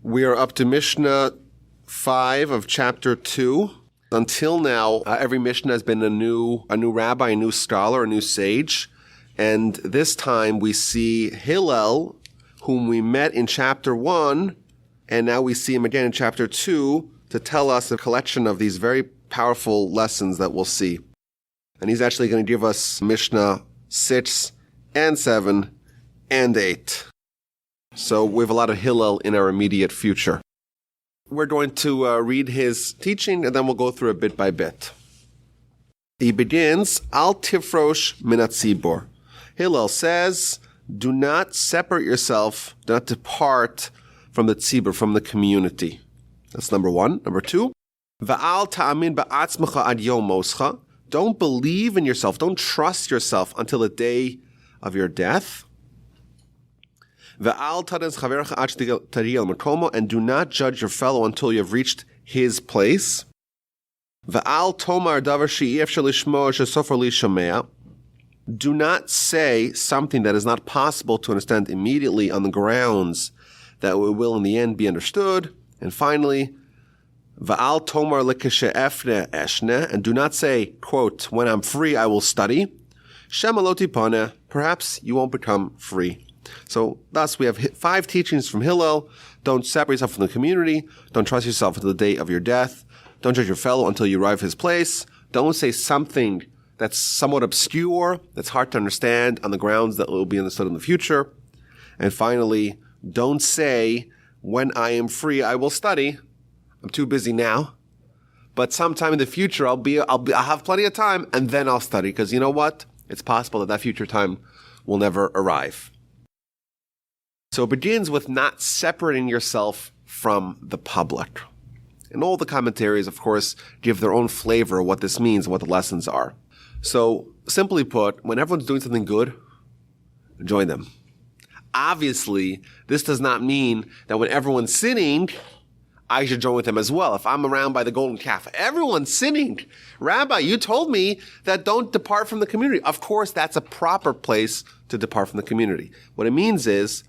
We are up to Mishnah 5 of chapter 2. Until now, every Mishnah has been a new rabbi, a new scholar, a new sage. And this time we see Hillel, whom we met in chapter 1, and now we see him again in chapter 2 to tell us a collection of these very powerful lessons that we'll see. And he's actually going to give us Mishnah 6 and 7 and 8. So we have a lot of Hillel in our immediate future. We're going to read his teaching, and then we'll go through it bit by bit. He begins, Al tifrosh min hatzibor. Hillel says, do not separate yourself, do not depart from the tzibur, from the community. That's number 1. Number 2, Va'al ta'amin ba'atzmecha ad yom moscha. Don't believe in yourself, don't trust yourself until the day of your death. Va'al tadas chaverecha ad tariyel makomo, and do not judge your fellow until you have reached his place. Va'al tomar davar she'ef shalishmo shesofer li shomea. Do not say something that is not possible to understand immediately on the grounds that it will in the end be understood. And finally, Va'al tomar lekeshe'efne eshne, and do not say, quote, when I'm free I will study. Shema lo tipane, perhaps you won't become free. So thus we have 5 teachings from Hillel. Don't separate yourself from the community. Don't trust yourself until the day of your death. Don't judge your fellow until you arrive at his place. Don't say something that's somewhat obscure, that's hard to understand on the grounds that will be understood in the future. And finally, don't say, when I am free, I will study. I'm too busy now. But sometime in the future, I'll have plenty of time, and then I'll study. Because you know what? It's possible that future time will never arrive. So it begins with not separating yourself from the public. And all the commentaries, of course, give their own flavor of what this means and what the lessons are. So, simply put, when everyone's doing something good, join them. Obviously, this does not mean that when everyone's sinning, I should join with them as well. If I'm around by the golden calf, everyone's sinning. Rabbi, you told me that don't depart from the community. Of course, that's a proper place to depart from the community. What it means is,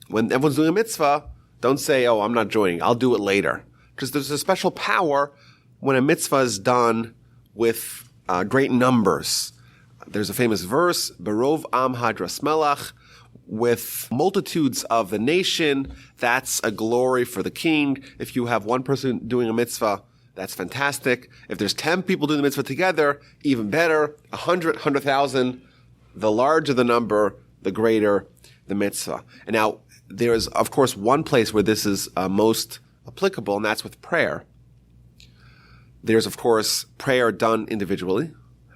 when everyone's doing a mitzvah, don't say, oh, I'm not joining, I'll do it later. Because there's a special power when a mitzvah is done with great numbers. There's a famous verse, Berov am hadras melach, with multitudes of the nation, that's a glory for the king. If you have one person doing a mitzvah, that's fantastic. If there's 10 people doing the mitzvah together, even better. 100,000, the larger the number, the greater the mitzvah. And now, there's, of course, one place where this is most applicable, and that's with prayer. There's, of course, prayer done individually,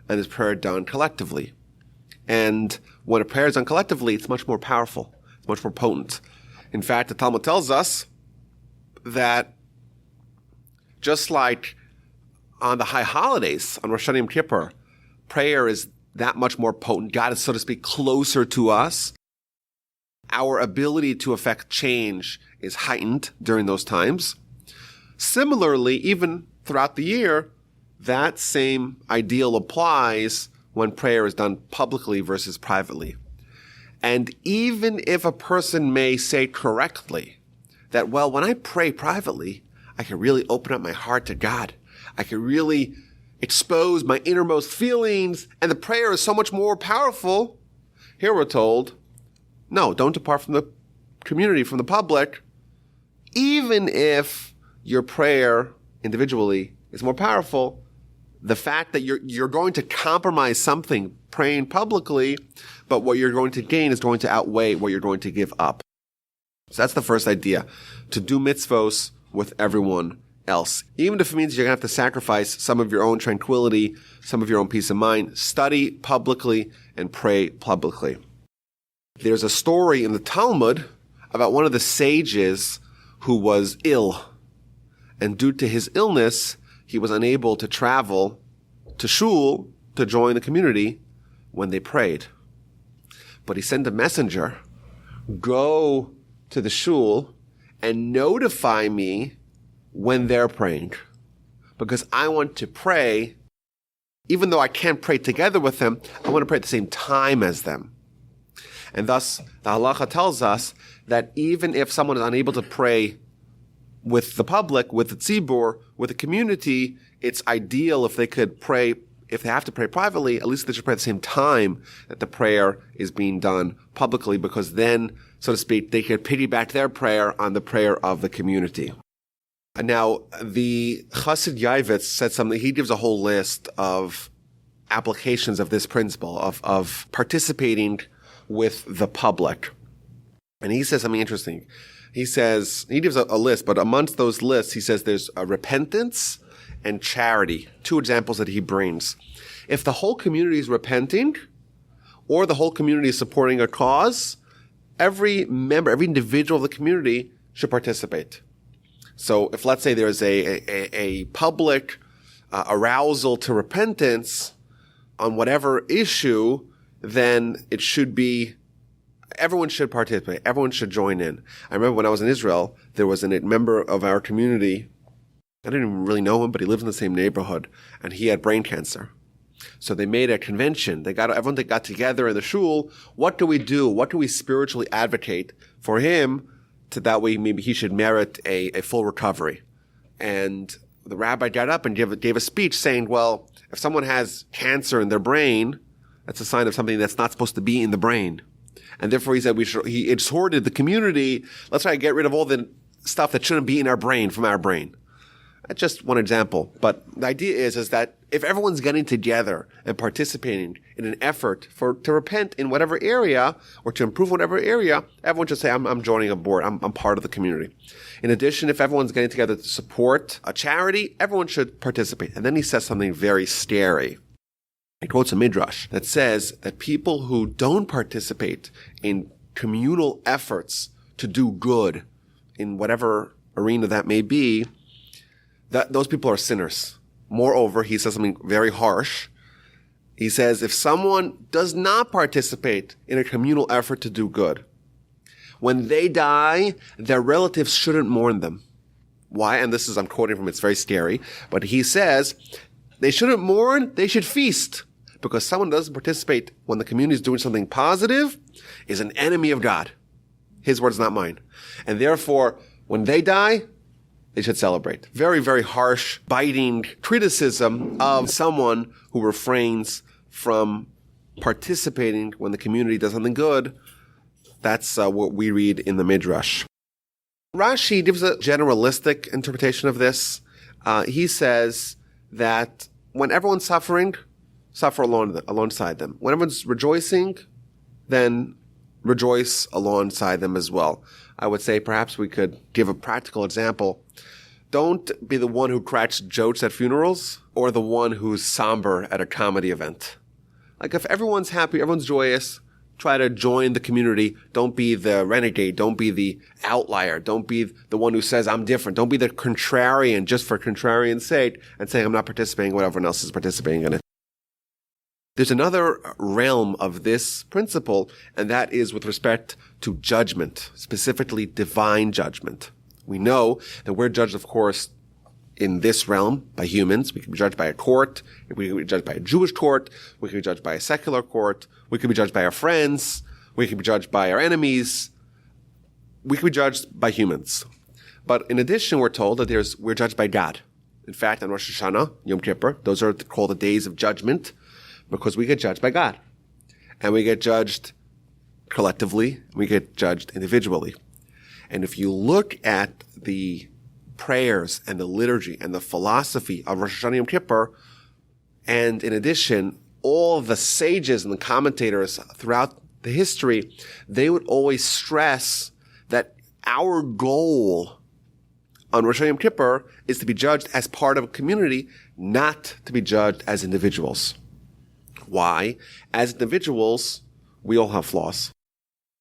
and there's prayer done collectively. And when a prayer is done collectively, it's much more powerful. It's much more potent. In fact, the Talmud tells us that just like on the high holidays, on Rosh Hashanah Yom Kippur, prayer is that much more potent. God is, so to speak, closer to us. Our ability to affect change is heightened during those times. Similarly, even throughout the year, that same ideal applies when prayer is done publicly versus privately. And even if a person may say correctly that, well, when I pray privately, I can really open up my heart to God. I can really expose my innermost feelings, and the prayer is so much more powerful. Here we're told, no, don't depart from the community, from the public, even if your prayer individually is more powerful. The fact that you're going to compromise something praying publicly, but what you're going to gain is going to outweigh what you're going to give up. So that's the first idea, to do mitzvos with everyone else. Even if it means you're going to have to sacrifice some of your own tranquility, some of your own peace of mind, study publicly and pray publicly. There's a story in the Talmud about one of the sages who was ill. And due to his illness, he was unable to travel to shul to join the community when they prayed. But he sent a messenger, go to the shul and notify me when they're praying. Because I want to pray, even though I can't pray together with them, I want to pray at the same time as them. And thus, the halacha tells us that even if someone is unable to pray with the public, with the tzibur, with the community, it's ideal if they could pray, if they have to pray privately, at least they should pray at the same time that the prayer is being done publicly, because then, so to speak, they could piggyback their prayer on the prayer of the community. Now, the Chassid Yavitz said something, he gives a whole list of applications of this principle of participating with the public. And he says something interesting. He says, he gives a list, but amongst those lists, he says there's a repentance and charity, two examples that he brings. If the whole community is repenting, or the whole community is supporting a cause, every member, every individual of the community should participate. So if, let's say, there's a public arousal to repentance on whatever issue, then it should be, everyone should participate. Everyone should join in. I remember when I was in Israel, there was a member of our community. I didn't even really know him, but he lived in the same neighborhood, and he had brain cancer. So they made a convention. Everyone that got together in the shul. What do we do? What do we spiritually advocate for him, to that way maybe he should merit a full recovery? And the rabbi got up and gave a speech saying, well, if someone has cancer in their brain, that's a sign of something that's not supposed to be in the brain. And therefore, he said he exhorted the community, let's try to get rid of all the stuff that shouldn't be in our brain from our brain. That's just one example. But the idea is that if everyone's getting together and participating in an effort to repent in whatever area or to improve whatever area, everyone should say, I'm joining a board. I'm part of the community. In addition, if everyone's getting together to support a charity, everyone should participate. And then he says something very scary. He quotes a midrash that says that people who don't participate in communal efforts to do good in whatever arena that may be, that those people are sinners. Moreover, he says something very harsh. He says if someone does not participate in a communal effort to do good, when they die, their relatives shouldn't mourn them. Why? And this is, I'm quoting from, it's very scary, but he says they shouldn't mourn, they should feast. Because someone who doesn't participate when the community is doing something positive is an enemy of God. His words, not mine. And therefore, when they die, they should celebrate. Very, very harsh, biting criticism of someone who refrains from participating when the community does something good. That's what we read in the Midrash. Rashi gives a generalistic interpretation of this. He says that when everyone's suffering, suffer alongside them. When everyone's rejoicing, then rejoice alongside them as well. I would say perhaps we could give a practical example. Don't be the one who cracks jokes at funerals or the one who's somber at a comedy event. Like if everyone's happy, everyone's joyous, try to join the community. Don't be the renegade. Don't be the outlier. Don't be the one who says, I'm different. Don't be the contrarian just for contrarian's sake and saying, I'm not participating when everyone else is participating in it. There's another realm of this principle, and that is with respect to judgment, specifically divine judgment. We know that we're judged, of course, in this realm by humans. We can be judged by a court. We can be judged by a Jewish court. We can be judged by a secular court. We can be judged by our friends. We can be judged by our enemies. We can be judged by humans. But in addition, we're told that we're judged by God. In fact, on Rosh Hashanah, Yom Kippur, those are called the days of judgment, because we get judged by God. And we get judged collectively, we get judged individually. And if you look at the prayers and the liturgy and the philosophy of Rosh Hashanah Yom Kippur, and in addition, all the sages and the commentators throughout the history, they would always stress that our goal on Rosh Hashanah Yom Kippur is to be judged as part of a community, not to be judged as individuals. Why? As individuals, we all have flaws.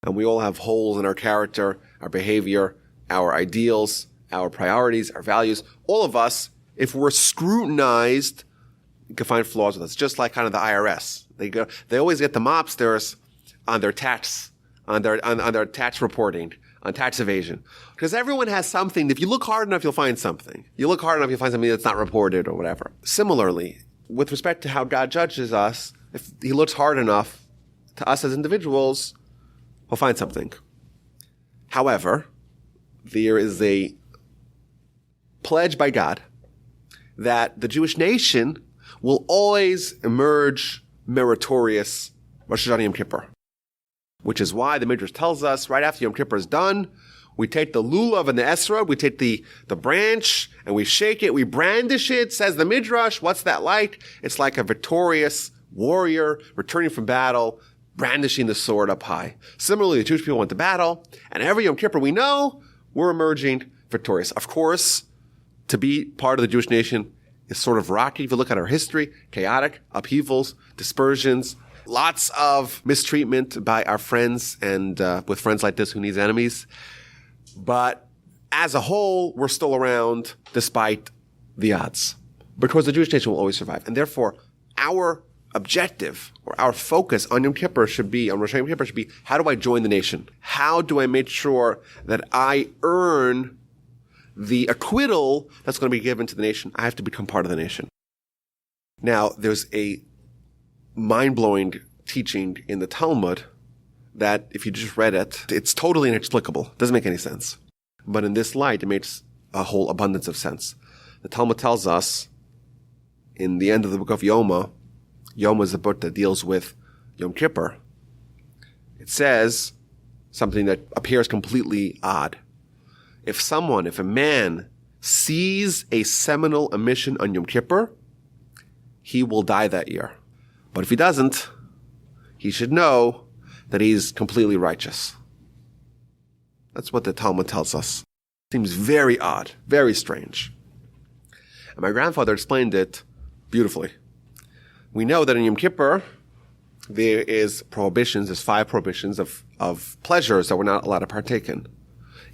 And we all have holes in our character, our behavior, our ideals, our priorities, our values. All of us, if we're scrutinized, you can find flaws with us. Just like kind of the IRS. They always get the mobsters on their tax, on their tax reporting, on tax evasion. Because everyone has something. If you look hard enough, you'll find something. You look hard enough, you'll find something that's not reported or whatever. Similarly, with respect to how God judges us, if he looks hard enough to us as individuals, he'll find something. However, there is a pledge by God that the Jewish nation will always emerge meritorious Rosh Hashanah Yom Kippur. Which is why the Midrash tells us right after Yom Kippur is done, we take the lulav and the esrog, we take the branch and we shake it, we brandish it, says the Midrash. What's that like? It's like a victorious warrior returning from battle, brandishing the sword up high. Similarly, the Jewish people went to battle, and every Yom Kippur we know we're emerging victorious. Of course, to be part of the Jewish nation is sort of rocky. If you look at our history, chaotic, upheavals, dispersions, lots of mistreatment by our friends and with friends like this who needs enemies. But as a whole, we're still around despite the odds because the Jewish nation will always survive. And therefore, our objective or our focus on Yom Kippur should be, on Rosh Hashanah Yom Kippur should be, how do I join the nation? How do I make sure that I earn the acquittal that's going to be given to the nation? I have to become part of the nation. Now, there's a mind-blowing teaching in the Talmud that if you just read it, it's totally inexplicable. It doesn't make any sense. But in this light, it makes a whole abundance of sense. The Talmud tells us in the end of the book of Yoma, Yoma is a book that deals with Yom Kippur. It says something that appears completely odd. If a man sees a seminal emission on Yom Kippur, he will die that year. But if he doesn't, he should know that he's completely righteous. That's what the Talmud tells us. Seems very odd, very strange. And my grandfather explained it beautifully. We know that in Yom Kippur, there's 5 prohibitions of pleasures that we're not allowed to partake in.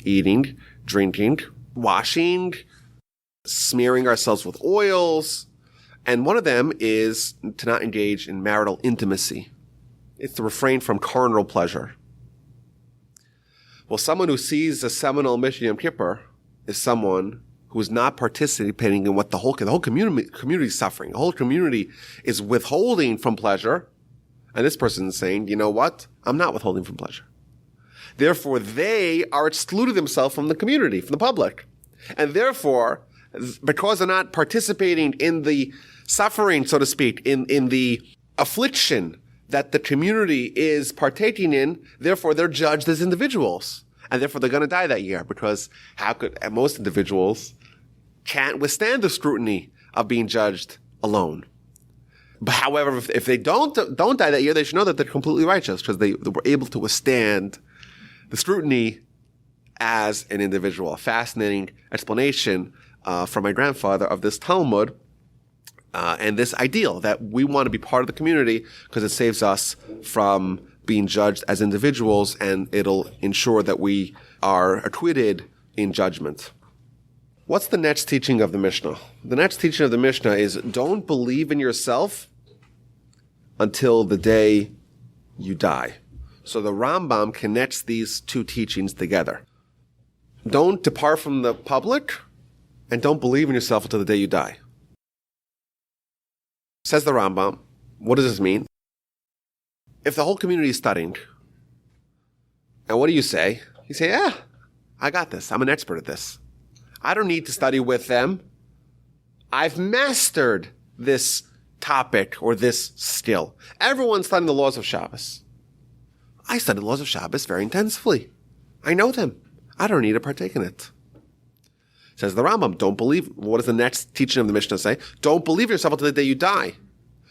Eating, drinking, washing, smearing ourselves with oils. And one of them is to not engage in marital intimacy. It's to refrain from carnal pleasure. Well, someone who sees a seminal mission Yom Kippur is someone who is not participating in what the whole community is suffering. The whole community is withholding from pleasure. And this person is saying, you know what? I'm not withholding from pleasure. Therefore, they are excluding themselves from the community, from the public. And therefore, because they're not participating in the suffering, so to speak, in the affliction that the community is partaking in, therefore they're judged as individuals. And therefore they're going to die that year because most individuals can't withstand the scrutiny of being judged alone. But however, if they don't die that year, they should know that they're completely righteous because they were able to withstand the scrutiny as an individual. A fascinating explanation from my grandfather of this Talmud and this ideal that we want to be part of the community because it saves us from being judged as individuals and it'll ensure that we are acquitted in judgment. What's the next teaching of the Mishnah? The next teaching of the Mishnah is don't believe in yourself until the day you die. So the Rambam connects these two teachings together. Don't depart from the public and don't believe in yourself until the day you die. Says the Rambam, what does this mean? If the whole community is studying, and what do you say? You say, I got this. I'm an expert at this. I don't need to study with them. I've mastered this topic or this skill. Everyone's studying the laws of Shabbos. I study the laws of Shabbos very intensively. I know them. I don't need to partake in it. Says the Rambam, don't believe. What does the next teaching of the Mishnah say? Don't believe yourself until the day you die.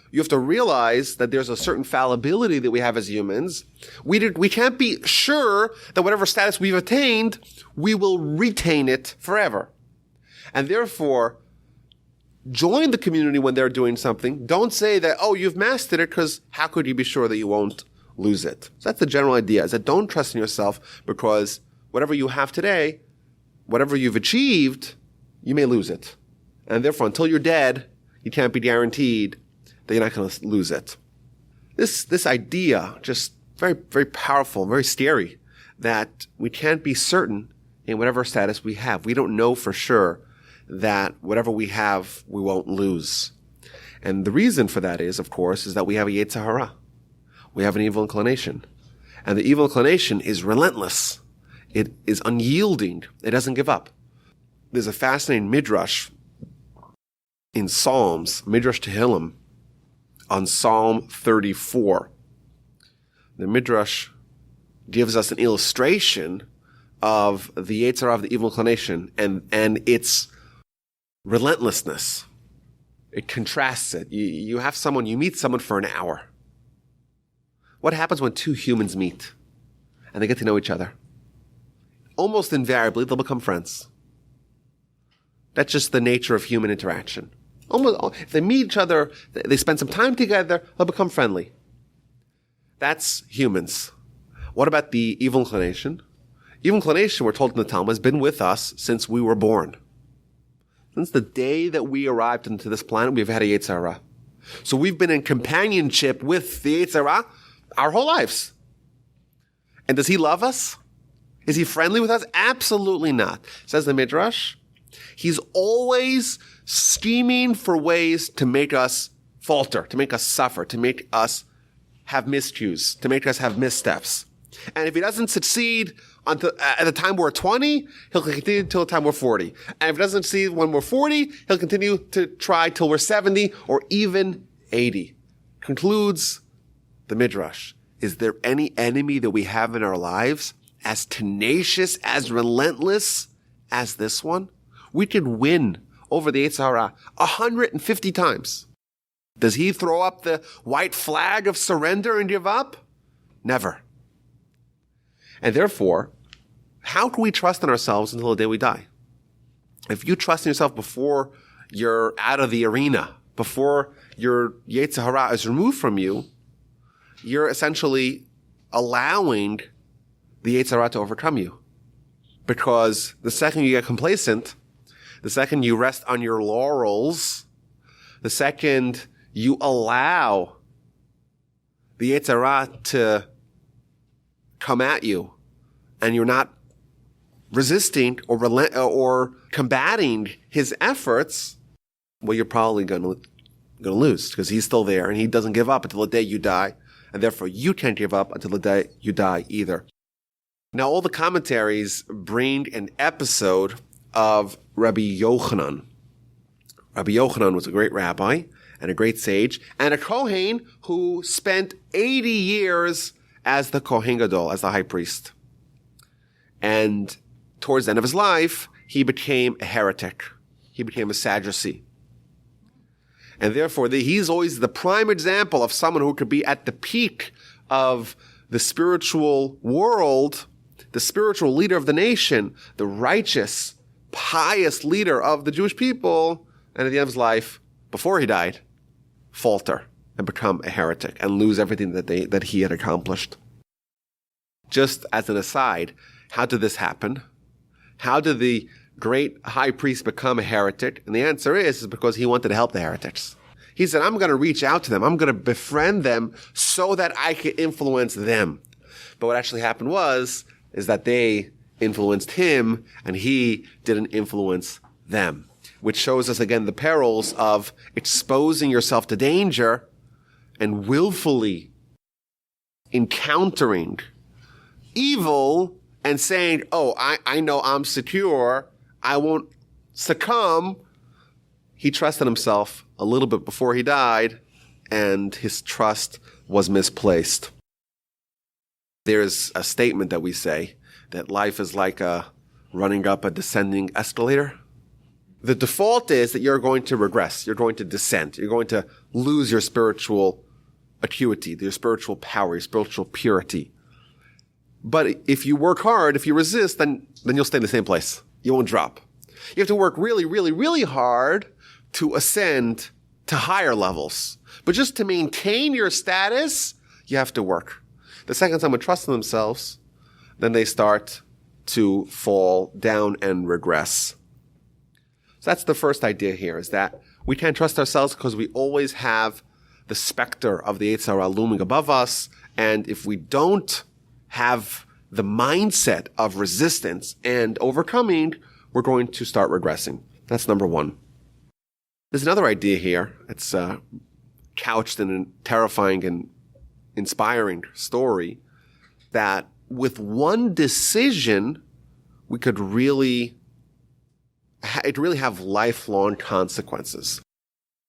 You have to realize that there's a certain fallibility that we have as humans. We can't be sure that whatever status we've attained, we will retain it forever. And therefore, join the community when they're doing something. Don't say that, you've mastered it, because how could you be sure that you won't lose it? So that's the general idea, is that don't trust in yourself, because whatever you have today, whatever you've achieved, you may lose it. And therefore, until you're dead, you can't be guaranteed that you're not going to lose it. This idea, just very, very powerful, very scary, that we can't be certain in whatever status we have. We don't know for sure that whatever we have, we won't lose. And the reason for that is, of course, is that we have a Yetzer Hara. We have an evil inclination. And the evil inclination is relentless. It is unyielding. It doesn't give up. There's a fascinating midrash in Psalms, Midrash Tehillim, on Psalm 34. The midrash gives us an illustration of the Yetzer Hara, of the evil inclination, and its relentlessness. It contrasts it. You meet someone for an hour. What happens when two humans meet and they get to know each other? Almost invariably, they'll become friends. That's just the nature of human interaction. If they meet each other, they spend some time together, they'll become friendly. That's humans. What about the evil inclination? Evil inclination, we're told in the Talmud, has been with us since we were born. Since the day that we arrived into this planet, we've had a Yetzer Hara. So we've been in companionship with the Yetzer Hara our whole lives. And does he love us? Is he friendly with us? Absolutely not. Says the Midrash, he's always scheming for ways to make us falter, to make us suffer, to make us have miscues, to make us have missteps. And if he doesn't succeed at the time we're 20, he'll continue until the time we're 40. And if he doesn't succeed when we're 40, he'll continue to try till we're 70 or even 80. Concludes the Midrash, is there any enemy that we have in our lives as tenacious, as relentless as this one? We could win over the Yetzer Hara 150 times. Does he throw up the white flag of surrender and give up? Never. And therefore, how can we trust in ourselves until the day we die? If you trust in yourself before you're out of the arena, before your Yetzer Hara is removed from you, you're essentially allowing the Yetzer Hara to overcome you. Because the second you get complacent, the second you rest on your laurels, the second you allow the Yetzer Hara to come at you, and you're not resisting or combating his efforts, well, you're probably going to lose, because he's still there, and he doesn't give up until the day you die, and therefore you can't give up until the day you die either. Now, all the commentaries bring an episode of Rabbi Yochanan. Rabbi Yochanan was a great rabbi and a great sage, and a Kohen who spent 80 years as the Kohen Gadol, as the high priest. And towards the end of his life, he became a heretic. He became a Sadducee. And therefore, he's always the prime example of someone who could be at the peak of the spiritual world, the spiritual leader of the nation, the righteous, pious leader of the Jewish people, and at the end of his life, before he died, falter and become a heretic and lose everything that he had accomplished. Just as an aside, how did this happen? How did the great high priest become a heretic? And the answer is because he wanted to help the heretics. He said, I'm going to reach out to them. I'm going to befriend them so that I can influence them. But what actually happened is that they influenced him and he didn't influence them, which shows us again the perils of exposing yourself to danger and willfully encountering evil and saying, oh, I know I'm secure, I won't succumb. He trusted himself a little bit before he died, and his trust was misplaced. There's a statement that we say that life is like running up a descending escalator. The default is that you're going to regress, you're going to descend, you're going to lose your spiritual acuity, your spiritual power, your spiritual purity. But if you work hard, if you resist, then you'll stay in the same place. You won't drop. You have to work really, really, really hard to ascend to higher levels. But just to maintain your status, you have to work. The second someone trusts in themselves, then they start to fall down and regress. So that's the first idea here, is that we can't trust ourselves because we always have the specter of the Yetzer Hara looming above us. And if we don't have the mindset of resistance and overcoming, we're going to start regressing. That's number one. There's another idea here. It's couched in a terrifying and inspiring story that with one decision, we could really it really have lifelong consequences.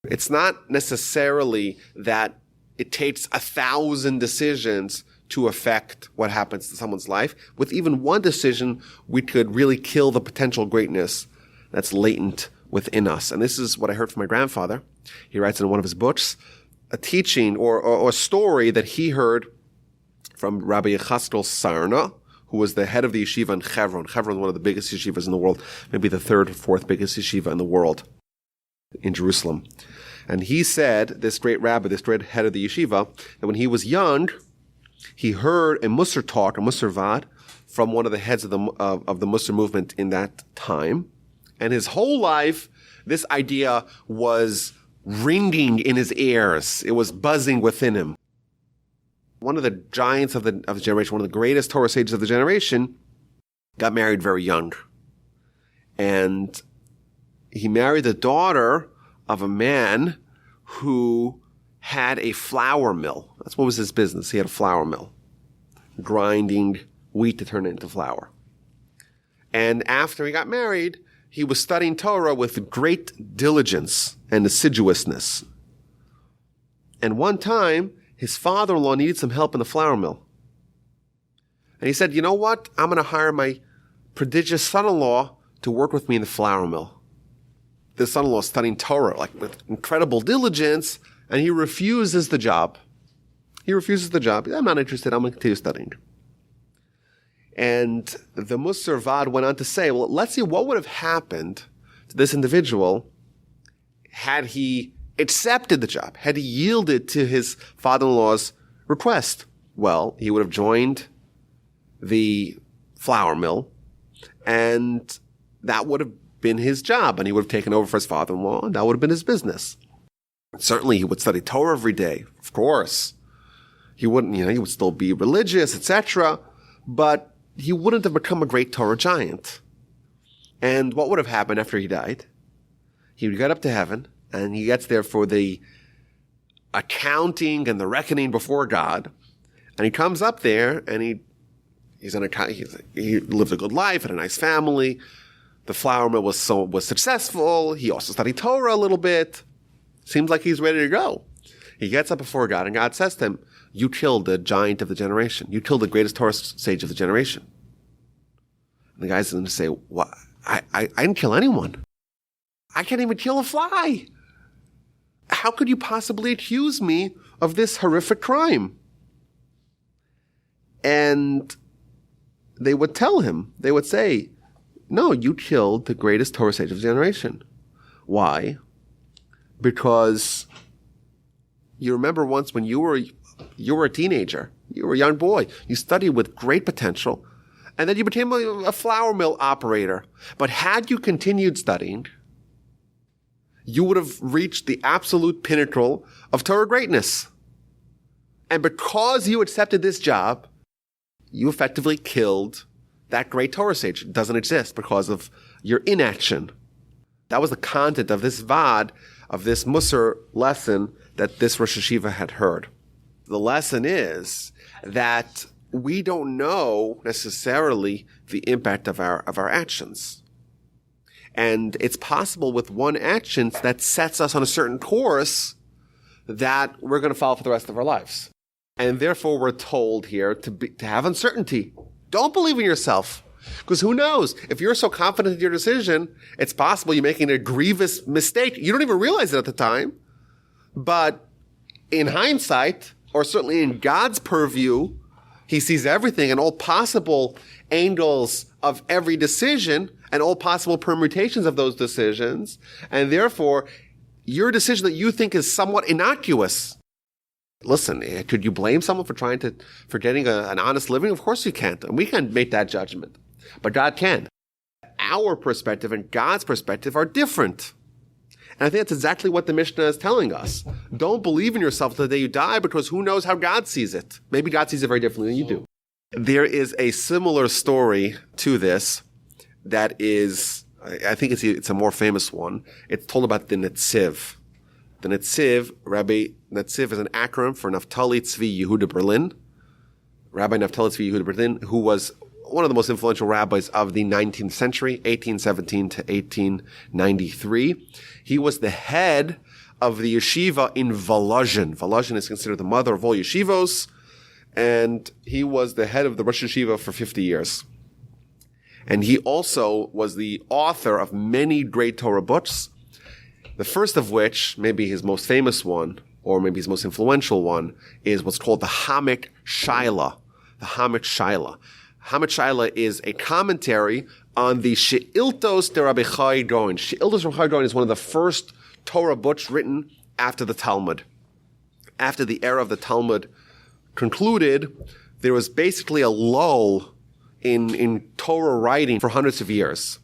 It's not necessarily that it takes 1,000 decisions to affect what happens to someone's life. With even one decision, we could really kill the potential greatness that's latent within us. And this is what I heard from my grandfather. He writes in one of his books, a teaching or a story that he heard from Rabbi Yechaskel Sarna, who was the head of the yeshiva in Hebron. Hebron is one of the biggest yeshivas in the world, maybe the third or fourth biggest yeshiva in the world in Jerusalem. And he said, this great rabbi, this great head of the yeshiva, that when he was young, he heard a Musar talk, a Musar vad, from one of the heads of the Musar movement in that time. And his whole life, this idea was ringing in his ears. It was buzzing within him. One of the giants of the generation, one of the greatest Torah sages of the generation, got married very young. And he married the daughter of a man who had a flour mill. That's what was his business. He had a flour mill, grinding wheat to turn it into flour. And after he got married, he was studying Torah with great diligence and assiduousness. And one time, his father-in-law needed some help in the flour mill. And he said, you know what? I'm going to hire my prodigious son-in-law to work with me in the flour mill. The son-in-law is studying Torah, like with incredible diligence, and he refuses the job. I'm not interested. I'm going to continue studying. And the Musar Vad went on to say, well, let's see what would have happened to this individual had he accepted the job, had he yielded to his father-in-law's request. Well, he would have joined the flour mill, and that would have been his job, and he would have taken over for his father-in-law, and that would have been his business. Certainly, he would study Torah every day, of course. He wouldn't, he would still be religious, etc., but he wouldn't have become a great Torah giant. And what would have happened after he died? He would get up to heaven, and he gets there for the accounting and the reckoning before God. And he comes up there, and he lived a good life, had a nice family. The flour mill was successful. He also studied Torah a little bit. Seems like he's ready to go. He gets up before God, and God says to him, you killed the giant of the generation. You killed the greatest Torah sage of the generation. And the guy's going to say, what? I didn't kill anyone. I can't even kill a fly. How could you possibly accuse me of this horrific crime? And they would tell him, they would say, no, you killed the greatest Torah sage of the generation. Why? Because you remember once when you were a teenager, you were a young boy, you studied with great potential, and then you became a flour mill operator. But had you continued studying, you would have reached the absolute pinnacle of Torah greatness. And because you accepted this job, you effectively killed that great Torah sage. It doesn't exist because of your inaction. That was the content of this Vad, of this Musar lesson that this Rosh Hashiva had heard. The lesson is that we don't know necessarily the impact of our actions. And it's possible with one action that sets us on a certain course that we're going to follow for the rest of our lives. And therefore we're told here to have uncertainty. Don't believe in yourself. Because who knows? If you're so confident in your decision, it's possible you're making a grievous mistake. You don't even realize it at the time. But in hindsight, or certainly in God's purview, He sees everything and all possible angles of every decision and all possible permutations of those decisions. And therefore, your decision that you think is somewhat innocuous. Listen, could you blame someone for getting an honest living? Of course you can't. And we can't make that judgment. But God can. Our perspective and God's perspective are different. And I think that's exactly what the Mishnah is telling us. Don't believe in yourself till the day you die, because who knows how God sees it. Maybe God sees it very differently than you do. There is a similar story to this that is, I think it's a more famous one. It's told about the Netziv. The Netziv, Rabbi Netziv, is an acronym for Naftali Tzvi Yehuda Berlin. Rabbi Naftali Tzvi Yehuda Berlin, who was one of the most influential rabbis of the 19th century, 1817 to 1893. He was the head of the yeshiva in Volozhin. Volozhin is considered the mother of all yeshivos, and he was the head of the Rosh Yeshiva for 50 years. And he also was the author of many great Torah books, the first of which, maybe his most famous one, or maybe his most influential one, is what's called the Hamek Shaila. The Hamek Shaila. Hamek Shaila is a commentary on the She'iltos de Rabbi Chai Gaon. She'iltos de Rabbi Chai Gaon is one of the first Torah books written after the Talmud. After the era of the Talmud concluded, there was basically a lull in Torah writing for hundreds of years.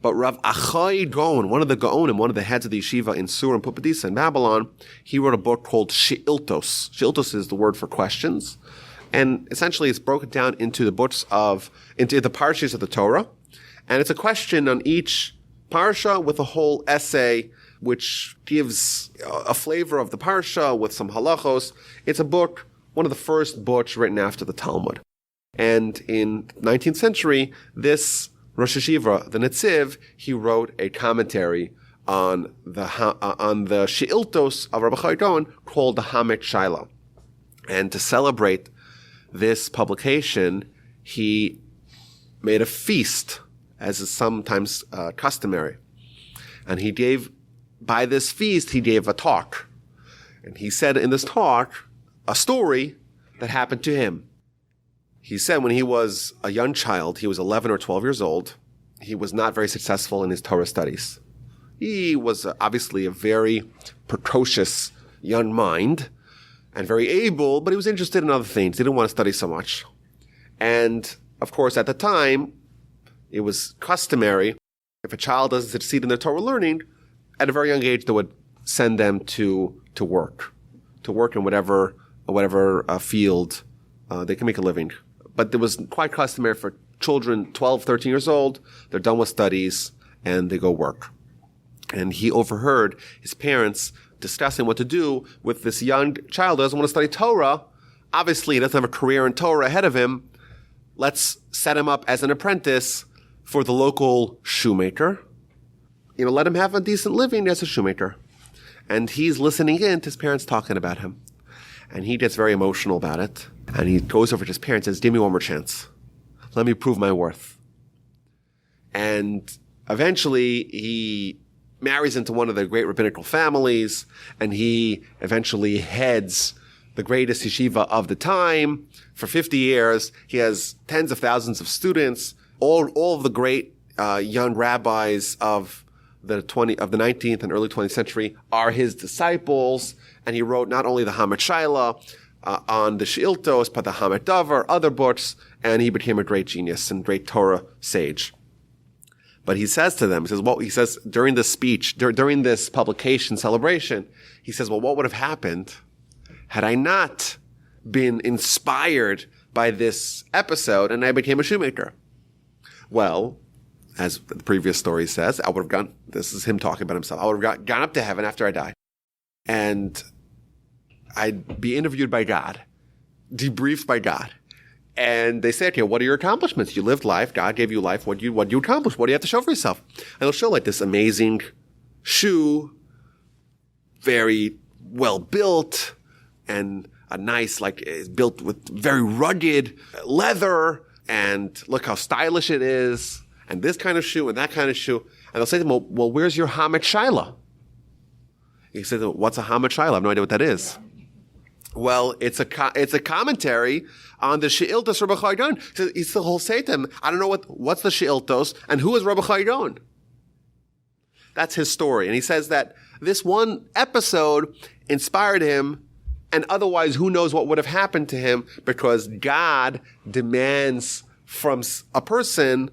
But Rav Achai Gaon, one of the Gaonim, one of the heads of the yeshiva in Sur and Pumbedisa in Babylon, he wrote a book called She'iltos. She'iltos is the word for questions. And essentially it's broken down into the into the parshas of the Torah. And it's a question on each parsha with a whole essay which gives a flavor of the parsha with some halachos. It's a book, one of the first books written after the Talmud. And in the 19th century, this Rosh Yeshiva, the Netziv, he wrote a commentary on the She'iltos of Rabbi Chai Gaon called the Hamek Shaila. And to celebrate this publication, he made a feast, as is sometimes customary. And by this feast, he gave a talk. And he said in this talk a story that happened to him. He said when he was a young child, he was 11 or 12 years old, he was not very successful in his Torah studies. He was obviously a very precocious young mind and very able, but he was interested in other things. He didn't want to study so much. And, of course, at the time, it was customary, if a child doesn't succeed in their Torah learning, at a very young age, they would send them to work in whatever field they can make a living. But it was quite customary for children 12, 13 years old, they're done with studies, and they go work. And he overheard his parents discussing what to do with this young child who doesn't want to study Torah. Obviously, he doesn't have a career in Torah ahead of him. Let's set him up as an apprentice for the local shoemaker. Let him have a decent living as a shoemaker. And he's listening in to his parents talking about him. And he gets very emotional about it. And he goes over to his parents and says, give me one more chance. Let me prove my worth. And eventually he marries into one of the great rabbinical families, and he eventually heads the greatest yeshiva of the time. For 50 years, he has tens of thousands of students. All of the great young rabbis of the 19th and early 20th century are his disciples. And he wrote not only the Hamek Shaila on the She'iltos, but the Hamek Davar, other books, and he became a great genius and great Torah sage. But he says to them, he says during this speech, during this publication celebration, he says, well, what would have happened had I not been inspired by this episode and I became a shoemaker? Well, as the previous story says, I would have gone, this is him talking about himself, I would have gone up to heaven after I die. And I'd be interviewed by God, debriefed by God. And they say, okay, what are your accomplishments? You lived life. God gave you life. What you accomplish? What do you have to show for yourself? And they'll show like this amazing shoe, very well built, and a nice, it's built with very rugged leather. And look how stylish it is. And this kind of shoe and that kind of shoe. And they'll say to them, well, where's your Hamek Shaila? He says, what's a Hamek Shaila? I have no idea what that is. Well, it's a commentary on the She'iltos Rabbi Chai Gaon. He'll say to him, I don't know what's the She'iltos and who is Rabbi Chai Gaon. That's his story. And he says that this one episode inspired him, and otherwise who knows what would have happened to him, because God demands from a person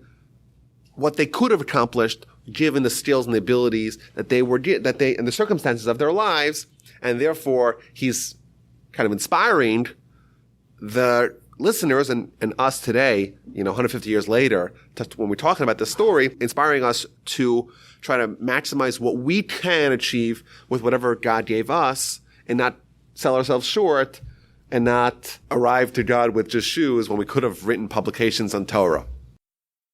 what they could have accomplished given the skills and the abilities that they and the circumstances of their lives, and therefore he's kind of inspiring the listeners and us today, 150 years later, when we're talking about this story, inspiring us to try to maximize what we can achieve with whatever God gave us and not sell ourselves short and not arrive to God with just shoes when we could have written publications on Torah.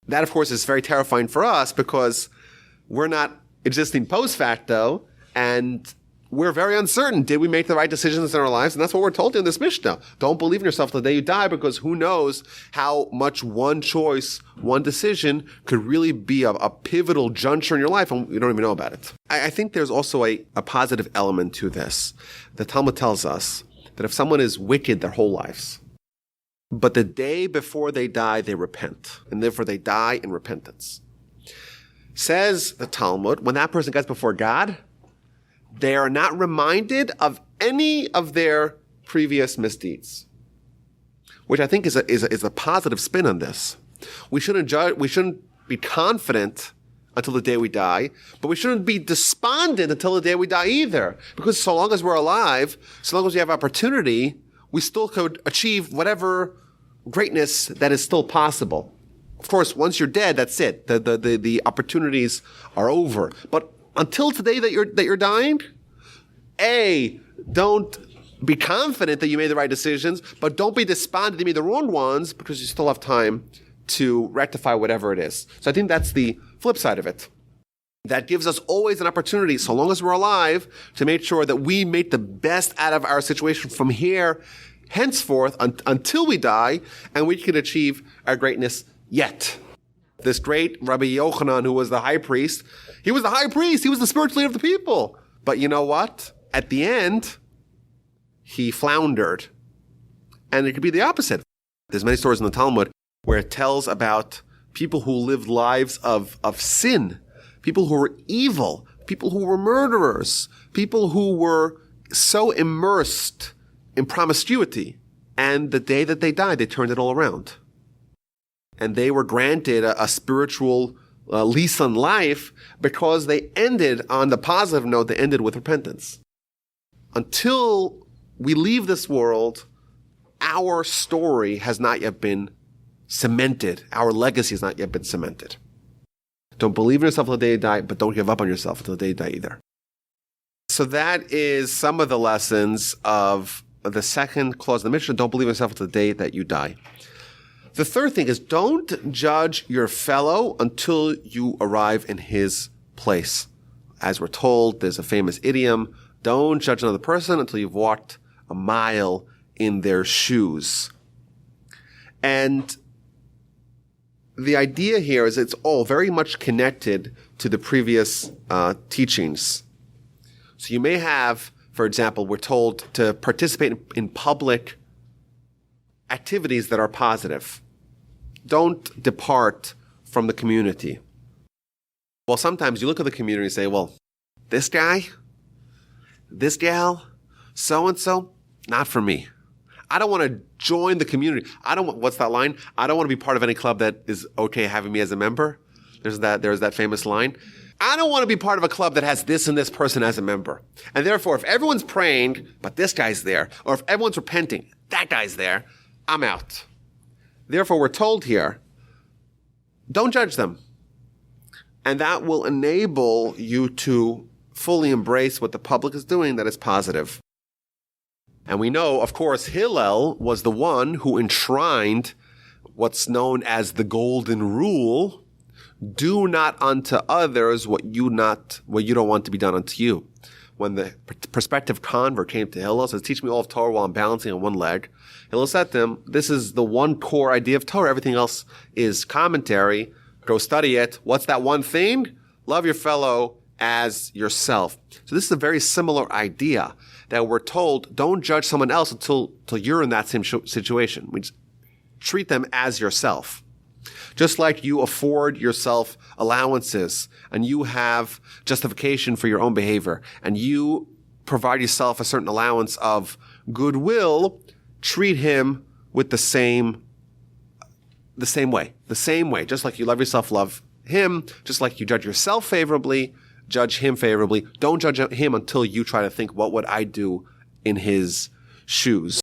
That, of course, is very terrifying for us because we're not existing post facto, and we're very uncertain. Did we make the right decisions in our lives? And that's what we're told in this Mishnah. Don't believe in yourself till the day you die, because who knows how much one choice, one decision could really be a pivotal juncture in your life, and you don't even know about it. I think there's also a positive element to this. The Talmud tells us that if someone is wicked their whole lives, but the day before they die, they repent, and therefore they die in repentance. Says the Talmud, when that person gets before God, they are not reminded of any of their previous misdeeds, which I think is a positive spin on this. We shouldn't be confident until the day we die, but we shouldn't be despondent until the day we die either, because so long as we're alive, so long as we have opportunity, we still could achieve whatever greatness that is still possible. Of course, once you're dead, that's it. The opportunities are over. But until today that you're dying, don't be confident that you made the right decisions, but don't be despondent that you made the wrong ones, because you still have time to rectify whatever it is. So I think that's the flip side of it. That gives us always an opportunity, so long as we're alive, to make sure that we make the best out of our situation from here henceforth until we die, and we can achieve our greatness yet. This great Rabbi Yochanan, who was the high priest, he was the spiritual leader of the people. But you know what? At the end, he floundered. And it could be the opposite. There's many stories in the Talmud where it tells about people who lived lives of sin, people who were evil, people who were murderers, people who were so immersed in promiscuity. And the day that they died, they turned it all around. And they were granted a spiritual lease on life because they ended on the positive note. They ended with repentance. Until we leave this world, our story has not yet been cemented. Our legacy has not yet been cemented. Don't believe in yourself until the day you die, but don't give up on yourself until the day you die either. So that is some of the lessons of the second clause of the Mishnah. Don't believe in yourself until the day that you die. The third thing is, don't judge your fellow until you arrive in his place. As we're told, there's a famous idiom, don't judge another person until you've walked a mile in their shoes. And the idea here is it's all very much connected to the previous teachings. So you may have, for example, we're told to participate in public activities that are positive. Don't depart from the community. Well, sometimes you look at the community and say, well, this guy, this gal, so-and-so, not for me. I don't want to join the community. What's that line? I don't want to be part of any club that is okay having me as a member. There's that famous line. I don't want to be part of a club that has this and this person as a member. And therefore, if everyone's praying, but this guy's there, or if everyone's repenting, that guy's there, I'm out. Therefore, we're told here, don't judge them. And that will enable you to fully embrace what the public is doing that is positive. And we know, of course, Hillel was the one who enshrined what's known as the golden rule: do not unto others what you don't want to be done unto you. When the prospective convert came to Hillel, says, teach me all of Torah while I'm balancing on one leg. Hillel said to him, this is the one core idea of Torah. Everything else is commentary. Go study it. What's that one thing? Love your fellow as yourself. So this is a very similar idea that we're told, don't judge someone else until you're in that same situation. We just treat them as yourself. Just like you afford yourself allowances and you have justification for your own behavior and you provide yourself a certain allowance of goodwill, treat him with the same way. Just like you love yourself, love him. Just like you judge yourself favorably, judge him favorably. Don't judge him until you try to think, what would I do in his shoes?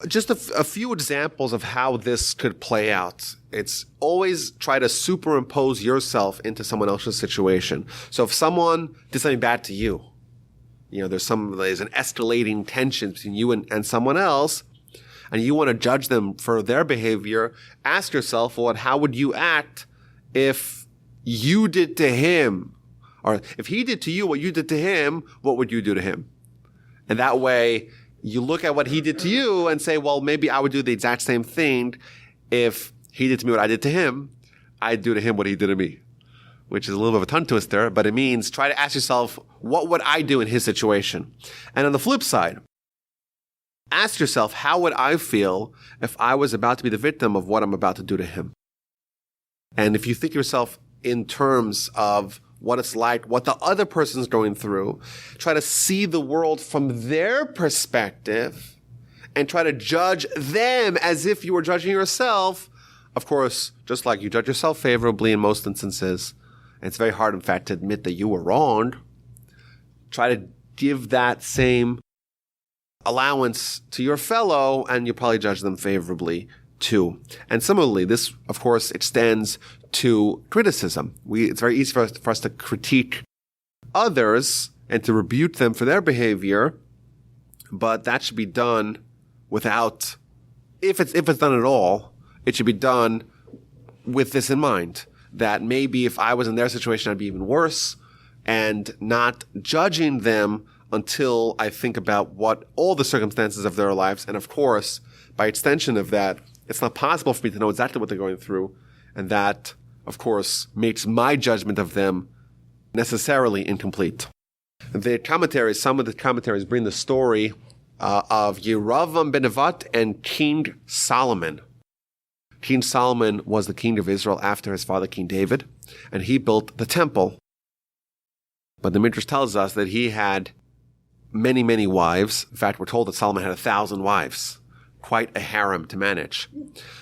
Just a few examples of how this could play out. It's always try to superimpose yourself into someone else's situation. So if someone did something bad to you, there's an escalating tension between you and someone else, and you want to judge them for their behavior, ask yourself, well, how would you act if you did to him? Or if he did to you what you did to him, what would you do to him? And that way, you look at what he did to you and say, well, maybe I would do the exact same thing. If he did to me what I did to him, I'd do to him what he did to me. Which is a little bit of a tongue twister, but it means try to ask yourself, what would I do in his situation? And on the flip side, ask yourself, how would I feel if I was about to be the victim of what I'm about to do to him? And if you think of yourself in terms of what it's like, what the other person's going through, try to see the world from their perspective and try to judge them as if you were judging yourself. Of course, just like you judge yourself favorably in most instances, and it's very hard, in fact, to admit that you were wrong. Try to give that same allowance to your fellow, and you'll probably judge them favorably too. And similarly, this, of course, extends to criticism. It's very easy for us to critique others and to rebuke them for their behavior, but that should be done without, if it's done at all, it should be done with this in mind, that maybe if I was in their situation, I'd be even worse, and not judging them until I think about what all the circumstances of their lives. And of course, by extension of that, it's not possible for me to know exactly what they're going through. And that, of course, makes my judgment of them necessarily incomplete. Some of the commentaries bring the story of Yeravam ben Nevat and King Solomon. King Solomon was the king of Israel after his father, King David, and he built the temple. But the Midrash tells us that he had many, many wives. In fact, we're told that Solomon had 1,000 wives. Quite a harem to manage.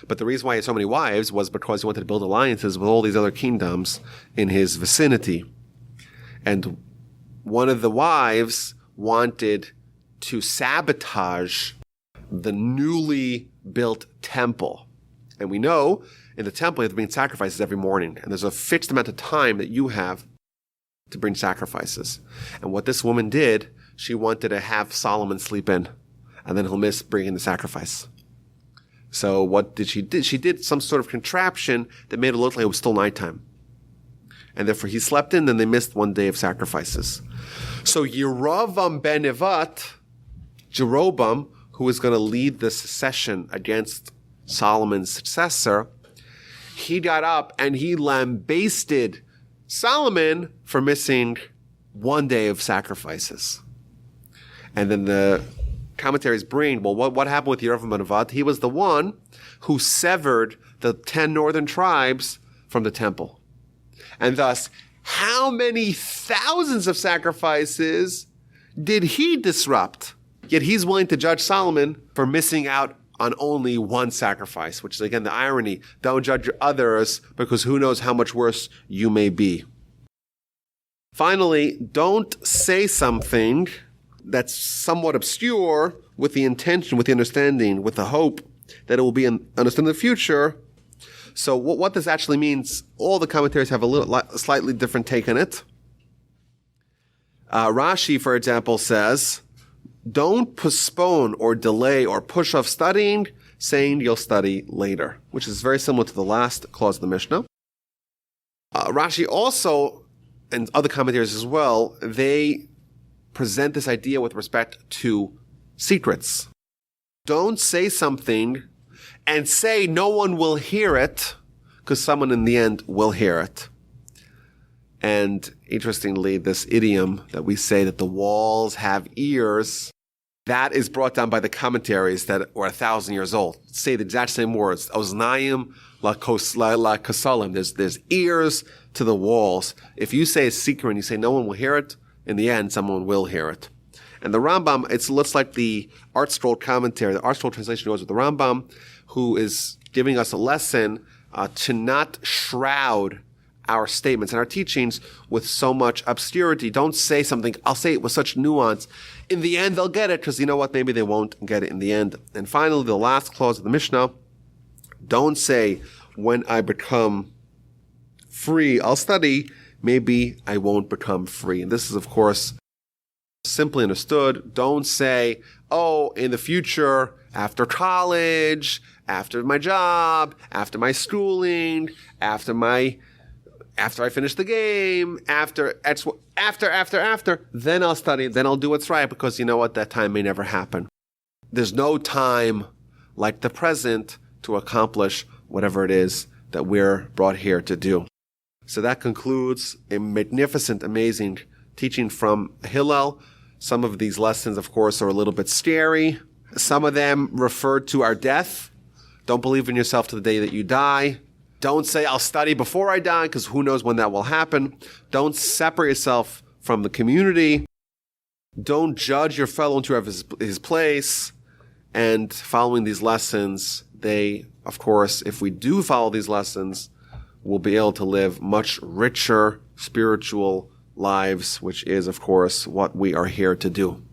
But the reason why he had so many wives was because he wanted to build alliances with all these other kingdoms in his vicinity. And one of the wives wanted to sabotage the newly built temple. And we know in the temple you have to bring sacrifices every morning. And there's a fixed amount of time that you have to bring sacrifices. And what this woman did, she wanted to have Solomon sleep in, and then he'll miss bringing the sacrifice. So what did she do? She did some sort of contraption that made it look like it was still nighttime. And therefore he slept in, and they missed one day of sacrifices. So Yeravam ben Nevat, Jeroboam, who was going to lead the secession against Solomon's successor, he got up and he lambasted Solomon for missing one day of sacrifices. And then the commentaries bring, well, what happened with Yeravam ben Nevat? He was the one who severed the 10 northern tribes from the temple. And thus, how many thousands of sacrifices did he disrupt? Yet he's willing to judge Solomon for missing out on only one sacrifice, which is again the irony. Don't judge others, because who knows how much worse you may be. Finally, don't say something that's somewhat obscure with the intention, with the understanding, with the hope that it will be understood in the future. So what this actually means, all the commentaries have a slightly different take on it. Rashi, for example, says, don't postpone or delay or push off studying, saying you'll study later, which is very similar to the last clause of the Mishnah. Rashi also, and other commentators as well, they present this idea with respect to secrets. Don't say something and say no one will hear it, because someone in the end will hear it. And interestingly, this idiom that we say that the walls have ears, that is brought down by the commentaries that are 1,000 years old. Say the exact same words. Oznayim la kasalim. There's ears to the walls. If you say a secret and you say no one will hear it, in the end, someone will hear it. And the Rambam, it looks like the Art Scroll commentary, the Art Scroll translation goes with the Rambam, who is giving us a lesson to not shroud our statements and our teachings with so much obscurity. Don't say something, I'll say it with such nuance. In the end, they'll get it, because you know what? Maybe they won't get it in the end. And finally, the last clause of the Mishnah, don't say, when I become free, I'll study. Maybe I won't become free. And this is, of course, Simply understood, don't say, oh, in the future, after college, after my job, after my schooling, after I finish the game, after, then I'll study, then I'll do what's right, because you know what, that time may never happen. There's no time like the present to accomplish whatever it is that we're brought here to do. So that concludes a magnificent, amazing teaching from Hillel. Some of these lessons, of course, are a little bit scary. Some of them refer to our death. Don't believe in yourself to the day that you die. Don't say, I'll study before I die, because who knows when that will happen. Don't separate yourself from the community. Don't judge your fellow until you have his place. And following these lessons, they, of course, if we do follow these lessons, we'll be able to live much richer spiritual lives, which is, of course, what we are here to do.